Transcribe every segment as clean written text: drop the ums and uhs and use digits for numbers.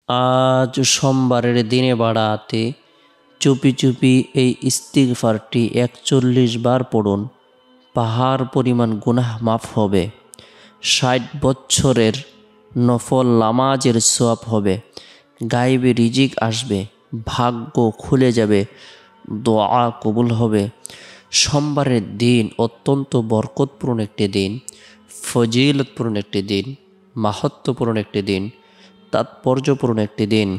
আজ সোমবারের দিনে বাড়াতে চুপি চুপি এই ইস্তিগফারটি ৪১ বার পড়ুন। পাহাড় পরিমাণ গুনাহ মাফ হবে। ৬০ বছরের নফল নামাজের সওয়াব হবে। গায়েবে রিজিক আসবে, ভাগ্য খুলে যাবে, দোয়া কবুল হবে। সোমবারের দিন অত্যন্ত বরকতপূর্ণ একটি দিন, ফজিলতপূর্ণ একটি দিন, মাহাত্ম্যপূর্ণ একটি দিন, তাৎপর্যপূর্ণ একটি দিন।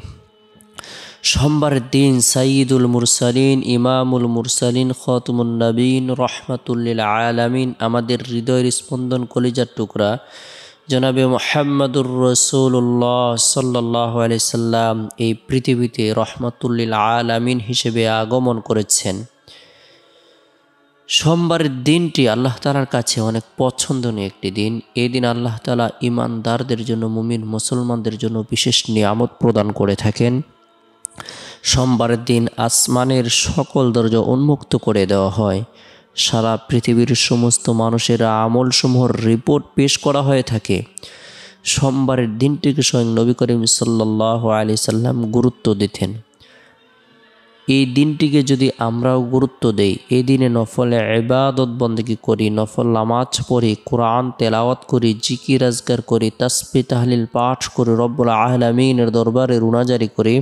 সোমবারের দিন সাইয়্যিদুল মুরসালিন, ইমামুল মুরসালিন, খাতামুন নবীন, রহমাতুল লিল আলামিন, আমাদের হৃদয়ের স্পন্দন, কলিজার টুকরা জনাবে মুহাম্মদুর রাসূলুল্লাহ সাল্লাল্লাহু আলাইহি সাল্লাম এই পৃথিবীতে রহমাতুল লিল আলামিন হিসেবে আগমন করেছেন। সোমবারের দিনটি আল্লাহ তাআলার কাছে অনেক পছন্দনীয় একটি দিন। এই দিন আল্লাহ তাআলা ঈমানদারদের জন্য, মুমিন মুসলমানদের জন্য বিশেষ নিয়ামত প্রদান করে থাকেন। সোমবারের দিন আসমানের সকল দরজা উন্মুক্ত করে দেওয়া হয়। সারা পৃথিবীর সমস্ত মানুষের আমলসমূহের রিপোর্ট পেশ করা হয়ে থাকে। সোমবারের দিনটিকে স্বয়ং নবী করিম সাল্লাল্লাহু আলাইহি সাল্লাম গুরুত্ব দিতেন। এই দিনটিকে যদি আমরাও গুরুত্ব দেই, এই দিনে নফল ইবাদত বন্দেগী করি, নফল নামাজ পড়ি, কোরআন তেলাওয়াত করি, জিকির আজকার করি, তাসবিহ তাহলিল পাঠ করি, রব্বুল আলামিনের দরবারে রুনাজারি করি,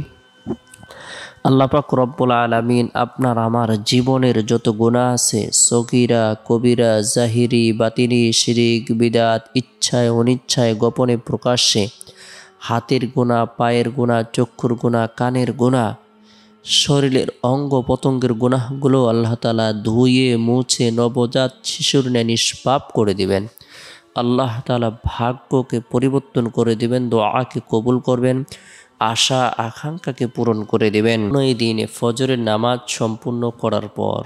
আল্লাহ পাক রব্বুল আলামিন আপনার আমার জীবনের যত গুনাহ আছে, সগীরা কবিরা, জাহিরি বাতিনি, শিরিক বিদআত, ইচ্ছায় অনিচ্ছায়, গোপনে প্রকাশ্যে, হাতের গুনাহ, পায়ের গুনাহ, চক্ষুর গুনাহ, কানের গুনাহ, শরীরের অঙ্গ প্রত্যঙ্গের গুনাহগুলো আল্লাহ তাআলা ধুয়ে মুছে নবজাত শিশুর ন্যায় নিষ্পাপ করে দিবেন। আল্লাহ তাআলা ভাগ্যকে পরিবর্তন করে দিবেন, দোয়াকে কবুল করবেন, আশা আকাঙ্ক্ষাকে পূরণ করে দিবেন। এই দিনে ফজরের নামাজ সম্পূর্ণ করার পর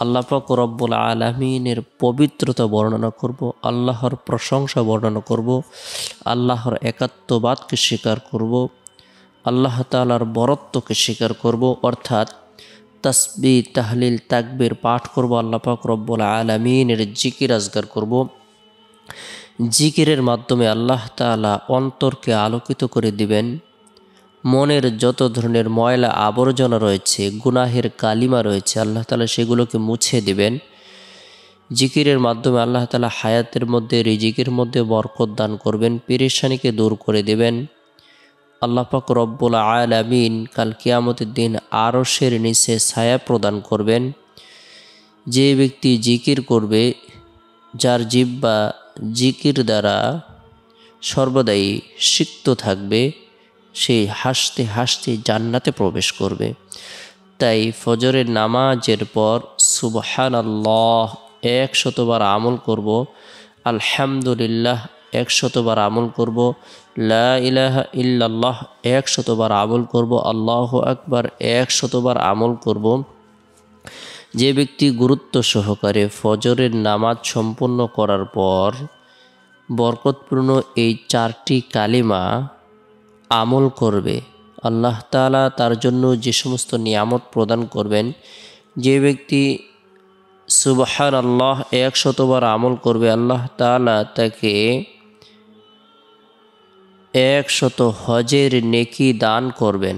আল্লাহ পাক রব্বুল আলামিনের পবিত্রতা বর্ণনা করব, আল্লাহর প্রশংসা বর্ণনা করব, আল্লাহর একাত্মবাদকে স্বীকার করব, আল্লাহ তাআলার বরত্বকে স্বীকার করব, অর্থাৎ তাসবিহ তাহলিল তাকবীর পাঠ করব, আল্লাহ পাক রব্বুল আলামিনের জিকির আজকার করব। জিকিরের মাধ্যমে আল্লাহ তাআলা অন্তরকে আলোকিত করে দিবেন। মনের যত ধরনের ময়লা আবর্জনা রয়েছে, গুনাহের কালিমা রয়েছে, আল্লাহ তাআলা সেগুলোকে মুছে দিবেন। জিকিরের মাধ্যমে আল্লাহ তাআলা হায়াতের মধ্যে, রিজিকের মধ্যে বরকত দান করবেন, পেরেশানিকে দূর করে দেবেন। আল্লাহ পাক রব্বুল আলামিন কাল কিয়ামতের দিন আরশের নিচে ছায়া প্রদান করবেন। যে ব্যক্তি জিকির করবে, যার জিহ্বা জিকির দ্বারা সর্বদাই সিক্ত থাকবে, সেই হাসতে হাসতে জান্নাতে প্রবেশ করবে। তাই ফজরের নামাজের পর সুবহানাল্লাহ ১০০ বার আমল করব, আলহামদুলিল্লাহ ১০০ বার আমল করব, লা ইলাহা ইল্লাল্লাহ ১০০ বার আমল করব, আল্লাহু আকবার ১০০ বার আমল করব। যে ব্যক্তি গুরুত্ব সহকারে ফজরের নামাজ সম্পূর্ণ করার পর বরকতপূর্ণ এই ৪টি কালিমা আমল করবে, আল্লাহ তাআলা তার জন্য যে সমস্ত নিয়ামত প্রদান করবেন। যে ব্যক্তি সুবহানাল্লাহ ১০০ বার আমল করবে, আল্লাহ তাআলা তাকে ১০০ হজের নেকি দান করবেন।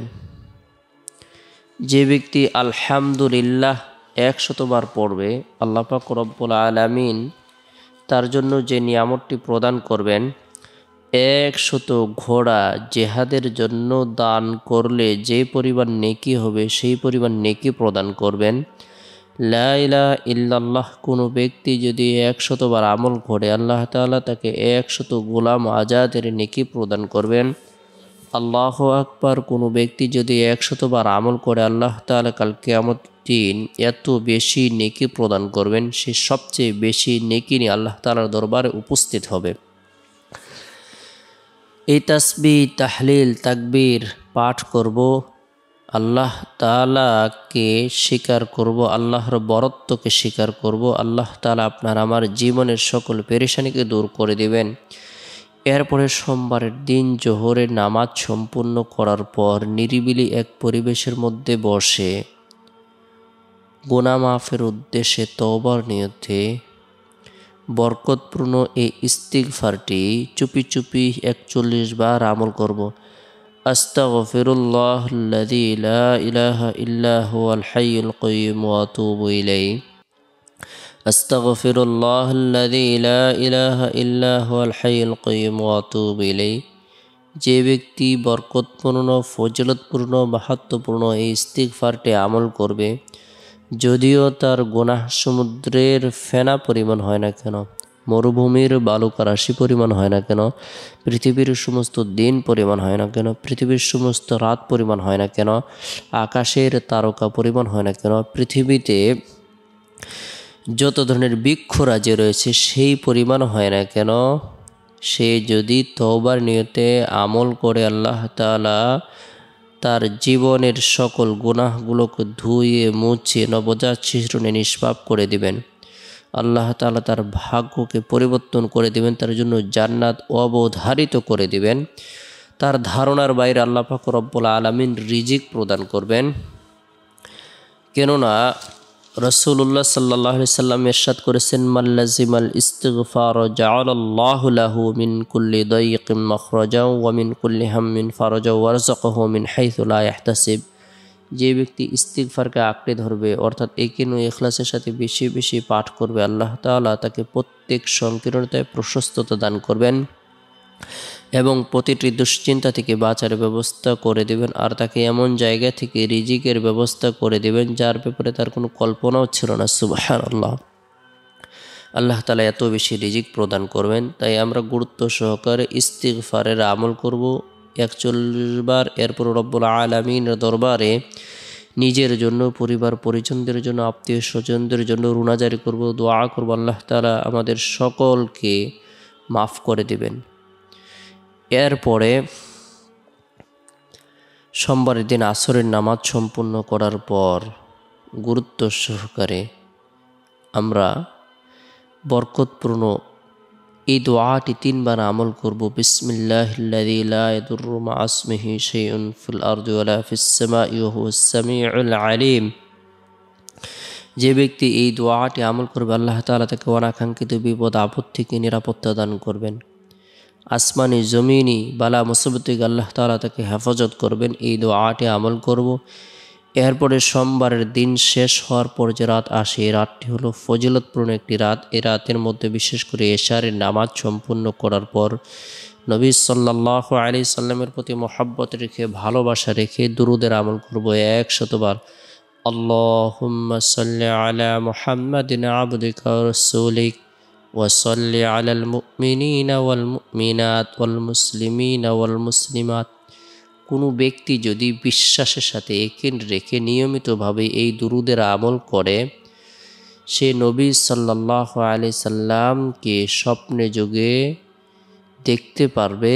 যে ব্যক্তি আলহামদুলিল্লাহ ১০০ বার পড়বে, আল্লাহ পাক রব্বুল আলামিন তার জন্য যে নিয়ামতটি প্রদান করবেন, ১০০ ঘোড়া জেহাদের জন্য দান করলে যে পরিমাণ নেকি হবে, সেই পরিমাণ নেকি প্রদান করবেন। লা ইলাহা ইল্লাল্লাহ কোনো ব্যক্তি যদি ১০০ বার আমল করে, আল্লাহ তাআলা তাকে ১০০ গোলাম আজাদের নেকি প্রদান করবেন। আল্লাহু আকবার কোনো ব্যক্তি যদি ১০০ বার আমল করে, আল্লাহ তাআলা কাল কিয়ামতের দিন এত বেশি নেকি প্রদান করবেন, সে সবচেয়ে বেশি নেকি নিয়ে আল্লাহ তাআলার দরবারে উপস্থিত হবে। এই তাসবিহ তাহলিল তাকবীর পাঠ করব, আল্লাহ তাআলাকে স্বীকার করব, আল্লাহর বরত্বকে স্বীকার করব। আল্লাহ তাআলা আপনার আমার জীবনের সকল পেরেশানিকে দূর করে দিবেন। এরপরে সোমবারের দিন জোহরের নামাজ সম্পূর্ণ করার পর নিরিবিলি এক পরিবেশের মধ্যে বসে গুনাহ মাফের উদ্দেশ্যে তওবার নিয়তে বরকতপূর্ণ এই ইস্তিগফারটি চুপি চুপি ৪১ বার আমল করব। আস্তাগফিরুল্লাহাল্লাযী লা ইলাহা ইল্লা হুয়াল হাইয়ুল কাইয়্যুম ওয়া আতুবু ইলাইহি। আস্তাগফিরুল্লাহাল্লাযী লা ইলাহা ইল্লা হুয়াল হাইয়ুল কাইয়্যুম ওয়া আতুবু ইলাইহি। যে ব্যক্তি বরকতপূর্ণ, ফজিলতপূর্ণ, মাহাত্ম্যপূর্ণ এই ইস্তিগফারটি আমল করবে, যদিও তার গুনাহ সমুদ্রের ফেনা পরিমাণ হয় না কেন, মরুভূমির বালুকা রাশি পরিমাণ হয় না কেন, পৃথিবীর সমস্ত দিন পরিমাণ হয় না কেন, পৃথিবীর সমস্ত রাত পরিমাণ হয় না কেন, আকাশের তারকা পরিমাণ হয় না কেন, পৃথিবীতে যত ধরনের বৃক্ষরাজি রয়েছে সেই পরিমাণ হয় না কেন, সে যদি তওবার নিয়তে আমল করে আল্লাহ তাআলা তার জীবনের সকল গুনাহগুলোকে ধুয়ে মুছে নবজাত শিশুনে নিষ্পাপ করে দিবেন। আল্লাহ তাআলা তার ভাগ্যকে পরিবর্তন করে দিবেন, তার জন্য জান্নাত অবধারিত করে দিবেন। তার ধারণার বাইরে আল্লাহ পাক রব্বুল আলামিন রিজিক প্রদান করবেন। কেননা রাসূলুল্লাহ সাল্লাল্লাহু আলাইহি সাল্লাম ইরশাদ করেছেন, মাল্লাজিমাল ইস্তিগফার জাআলাল্লাহু লাহু মিন কুল্লি দাইয়িকিন মাখরাজা ওয়া মিন কুল্লি হাম্মিন ফারাজা ওয়ারযাকাহু মিন হাইথু লা ইয়াহতাসিব। যে ব্যক্তি ইস্তিগফারকে আঁকড়ে ধরবে, অর্থাৎ একিনু ইখলাসের সাথে বেশি বেশি পাঠ করবে, আল্লাহ তাআলা তাকে প্রত্যেক সংকীর্ণতায় প্রশস্ততা দান করবেন এবং প্রতিটি দুশ্চিন্তা থেকে বাঁচার ব্যবস্থা করে দেবেন। আর তাকে এমন জায়গা থেকে রিজিকের ব্যবস্থা করে দেবেন যার ব্যাপারে তার কোনো কল্পনাও ছিল না। সুবহানাল্লাহ। আল্লাহ তাআলা এত বেশি রিজিক প্রদান করবেন। তাই আমরা গুরুত্ব সহকারে ইস্তিগফারের আমল করব 41 বার। এরপর রব্বুল আলামিনের দরবারে নিজের জন্য, পরিবার পরিজনদের জন্য, আত্মীয় স্বজনদের জন্য রুনাজারি করব, দোয়া করব আল্লাহ তাআলা আমাদের সকলকে মাফ করে দিবেন। এরপরে সোমবারের দিন আসরের নামাজ সম্পূর্ণ করার পর গুরুত্ব সহকারে আমরা বরকতপূর্ণ এই দোয়াটি 3 বার আমল করব। বিসমিল্লাহিল্লাযী লা ইয়াদুররু মা ইসমিহি শাইউন ফিল আরদি ওয়ালা ফিস সামাই ওয়া হুয়াস সামিউল আলিম। যে ব্যক্তি এই দোয়াটি আমল করবে, আল্লাহ তাআলা তাকে অনাকাঙ্ক্ষিত বিপদ আপদ থেকে নিরাপত্তা দান করবেন। আসমানি জমিনি বালা মুসিবত থেকে আল্লাহ তাআলা তাকে হেফাজত করবেন। এই দোয়াটি আমল করব। এরপরে সোমবারের দিন শেষ হওয়ার পর যে রাত আসে, এই রাতটি হলো ফজিলতপূর্ণ একটি রাত। এই রাতের মধ্যে বিশেষ করে এশারের নামাজ সম্পূর্ণ করার পর নবী সাল্লাল্লাহু আলাইহি সাল্লামের প্রতি মহব্বত রেখে, ভালোবাসা রেখে দুরুদের আমল করব 100 বার। আল্লাহুম্মা সাল্লি আলা মুহাম্মাদিন আবদিকা ওয়া রাসূলিক ওয়া সাল্লি আলাল মুমিনিনা ওয়াল মুমিনাত ওয়াল মুসলিমিনা ওয়াল মুসলিমাত। কোনো ব্যক্তি যদি বিশ্বাসের সাথে একিন রেখে নিয়মিতভাবে এই দুরুদের আমল করে, সে নবী সাল্লাল্লাহু আলাইহি সাল্লামকে স্বপ্নে যোগে দেখতে পারবে